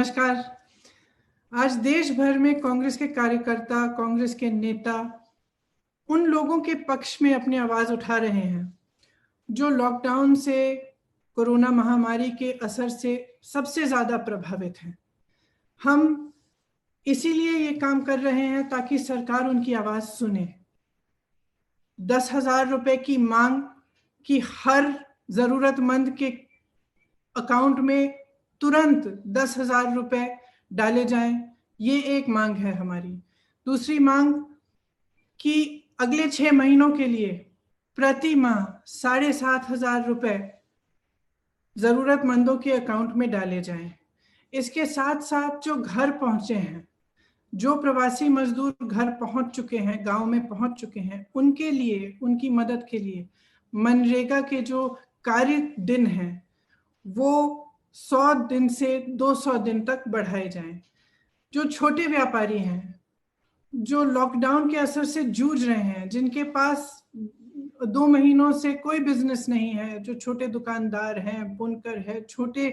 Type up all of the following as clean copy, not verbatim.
नमस्कार। आज देश भर में कांग्रेस के कार्यकर्ता, कांग्रेस के नेता उन लोगों के पक्ष में अपनी आवाज उठा रहे हैं जो लॉकडाउन से, कोरोना महामारी के असर से सबसे ज्यादा प्रभावित हैं। हम इसीलिए ये काम कर रहे हैं ताकि सरकार उनकी आवाज सुने। 10,000 रुपए की मांग कि हर जरूरतमंद के अकाउंट में तुरंत 10,000 रुपए डाले जाएं, ये एक मांग है हमारी। दूसरी मांग कि अगले 6 महीनों के लिए प्रति माह 7,500 रुपए जरूरतमंदों के अकाउंट में डाले जाएं। इसके साथ साथ जो घर पहुंचे हैं, जो प्रवासी मजदूर घर पहुंच चुके हैं, गांव में पहुंच चुके हैं, उनके लिए, उनकी मदद के लिए मनरेगा के जो कार्य दिन हैं वो 100 दिन से 200 दिन तक बढ़ाए जाएं। जो छोटे व्यापारी हैं, जो लॉकडाउन के असर से जूझ रहे हैं, जिनके पास 2 महीनों से कोई बिजनेस नहीं है, जो छोटे दुकानदार हैं, बुनकर है, छोटे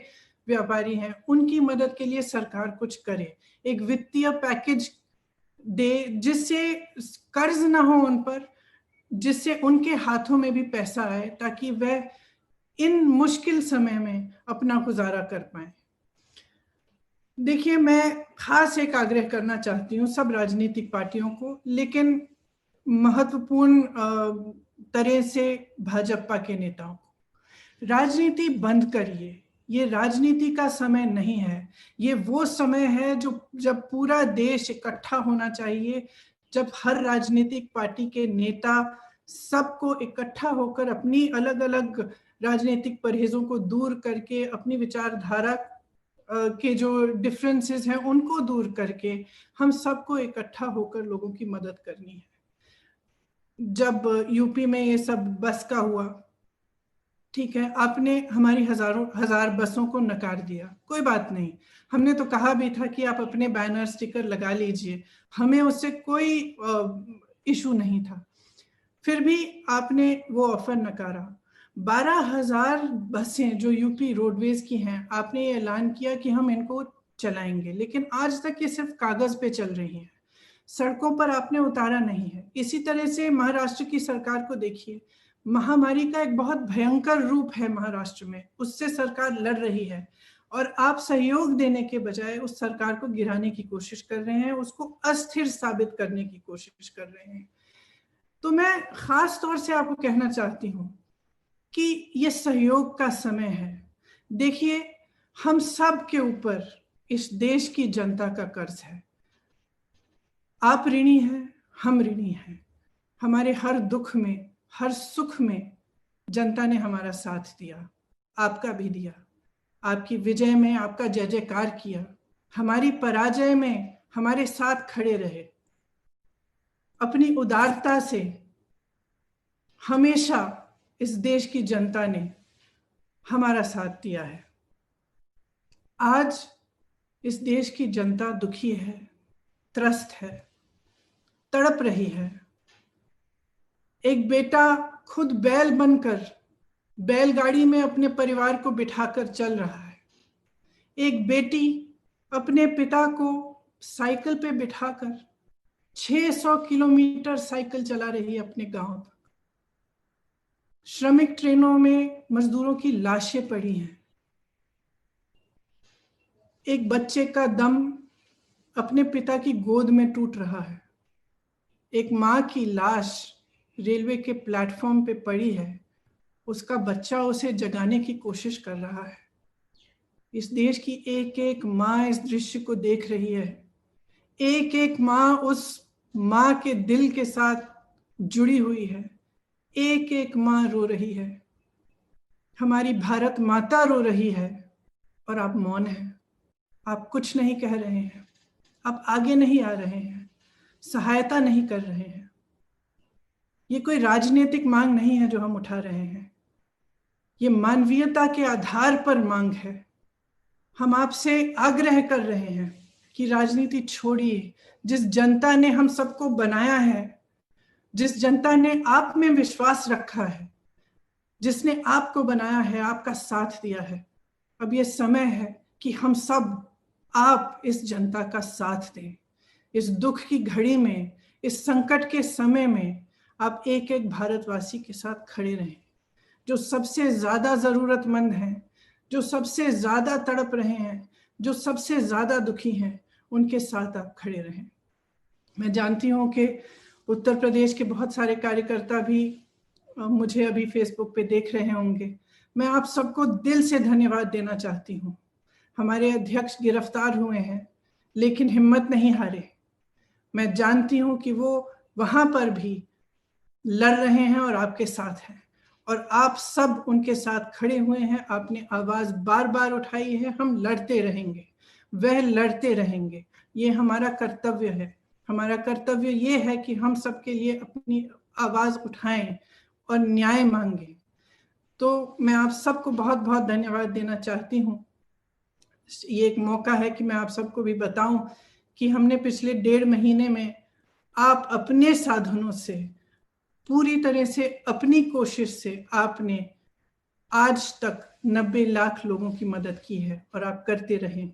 व्यापारी हैं, उनकी मदद के लिए सरकार कुछ करे। एक वित्तीय पैकेज दे जिससे कर्ज ना हो उन पर, जिससे उनके हाथों में भी पैसा आए ताकि वह इन मुश्किल समय में अपना गुजारा कर पाए। देखिए, मैं खास एक आग्रह करना चाहती हूँ सब राजनीतिक पार्टियों को, लेकिन महत्वपूर्ण तरह से भाजपा के नेताओं को। राजनीति बंद करिए। ये राजनीति का समय नहीं है। ये वो समय है जब पूरा देश इकट्ठा होना चाहिए, जब हर राजनीतिक पार्टी के नेता सबको इकट्ठा होकर अपनी अलग अलग राजनीतिक परहेजों को दूर करके, अपनी विचारधारा के जो डिफरेंसेस हैं उनको दूर करके हम सबको इकट्ठा होकर लोगों की मदद करनी है। जब यूपी में ये सब बस का हुआ, ठीक है, आपने हमारी हजार बसों को नकार दिया, कोई बात नहीं। हमने तो कहा भी था कि आप अपने बैनर स्टिकर लगा लीजिए, हमें उससे कोई इशू नहीं था। फिर भी आपने वो ऑफर नकारा। 12,000 बसें जो यूपी रोडवेज की हैं, आपने ये ऐलान किया कि हम इनको चलाएंगे, लेकिन आज तक ये सिर्फ कागज पे चल रही हैं, सड़कों पर आपने उतारा नहीं है। इसी तरह से महाराष्ट्र की सरकार को देखिए, महामारी का एक बहुत भयंकर रूप है महाराष्ट्र में, उससे सरकार लड़ रही है और आप सहयोग देने के बजाय उस सरकार को गिराने की कोशिश कर रहे हैं, उसको अस्थिर साबित करने की कोशिश कर रहे हैं। तो मैं खास तौर से आपको कहना चाहती हूं कि ये सहयोग का समय है। देखिए, हम सब के ऊपर इस देश की जनता का कर्ज है। आप ऋणी हैं, हम ऋणी हैं। हमारे हर दुख में, हर सुख में जनता ने हमारा साथ दिया, आपका भी दिया। आपकी विजय में आपका जय जयकार किया, हमारी पराजय में हमारे साथ खड़े रहे। अपनी उदारता से हमेशा इस देश की जनता ने हमारा साथ दिया है। आज इस देश की जनता दुखी है, त्रस्त है, तड़प रही है। एक बेटा खुद बैल बनकर बैलगाड़ी में अपने परिवार को बिठाकर चल रहा है। एक बेटी अपने पिता को साइकिल पे बिठाकर 600 किलोमीटर साइकिल चला रही है अपने गांव तक। श्रमिक ट्रेनों में मजदूरों की लाशें पड़ी हैं। एक बच्चे का दम अपने पिता की गोद में टूट रहा है। एक माँ की लाश रेलवे के प्लेटफॉर्म पे पड़ी है, उसका बच्चा उसे जगाने की कोशिश कर रहा है। इस देश की एक एक माँ इस दृश्य को देख रही है। एक एक माँ उस माँ के दिल के साथ जुड़ी हुई है। एक एक माँ रो रही है। हमारी भारत माता रो रही है और आप मौन हैं। आप कुछ नहीं कह रहे हैं, आप आगे नहीं आ रहे हैं, सहायता नहीं कर रहे हैं। ये कोई राजनीतिक मांग नहीं है जो हम उठा रहे हैं, ये मानवीयता के आधार पर मांग है। हम आपसे आग्रह कर रहे हैं कि राजनीति छोड़िए। जिस जनता ने हम सबको बनाया है, जिस जनता ने आप में विश्वास रखा है, जिसने आपको बनाया है, आपका साथ दिया है, अब ये समय है कि हम सब आप इस जनता का साथ दें। इस दुख की घड़ी में, इस संकट के समय में आप एक एक भारतवासी के साथ खड़े रहें। जो सबसे ज्यादा जरूरतमंद हैं, जो सबसे ज्यादा तड़प रहे हैं, जो सबसे ज्यादा दुखी हैं, उनके साथ आप खड़े रहें। मैं जानती हूँ कि उत्तर प्रदेश के बहुत सारे कार्यकर्ता भी मुझे अभी फेसबुक पे देख रहे होंगे। मैं आप सबको दिल से धन्यवाद देना चाहती हूँ। हमारे अध्यक्ष गिरफ्तार हुए हैं, लेकिन हिम्मत नहीं हारे। मैं जानती हूँ कि वो वहां पर भी लड़ रहे हैं और आपके साथ हैं, और आप सब उनके साथ खड़े हुए हैं। आपने आवाज बार बार उठाई है। हम लड़ते रहेंगे, वह लड़ते रहेंगे। ये हमारा कर्तव्य है। हमारा कर्तव्य ये है कि हम सबके लिए अपनी आवाज उठाएं और न्याय मांगे। तो मैं आप सबको बहुत बहुत धन्यवाद देना चाहती हूँ। ये एक मौका है कि मैं आप सबको भी बताऊं कि हमने पिछले 1.5 महीने में आप अपने साधनों से, पूरी तरह से अपनी कोशिश से आपने आज तक 90 लाख लोगों की मदद की है, और आप करते रहें।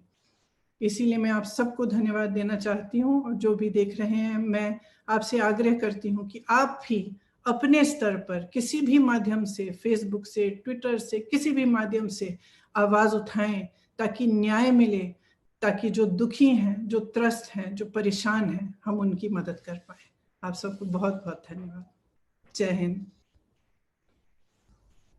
इसीलिए मैं आप सबको धन्यवाद देना चाहती हूँ। और जो भी देख रहे हैं, मैं आपसे आग्रह करती हूँ कि आप भी अपने स्तर पर किसी भी माध्यम से, फेसबुक से, ट्विटर से, किसी भी माध्यम से आवाज उठाएं, ताकि न्याय मिले, ताकि जो दुखी हैं, जो त्रस्त हैं, जो परेशान हैं, हम उनकी मदद कर पाए। आप सबको बहुत बहुत धन्यवाद। जय हिंद।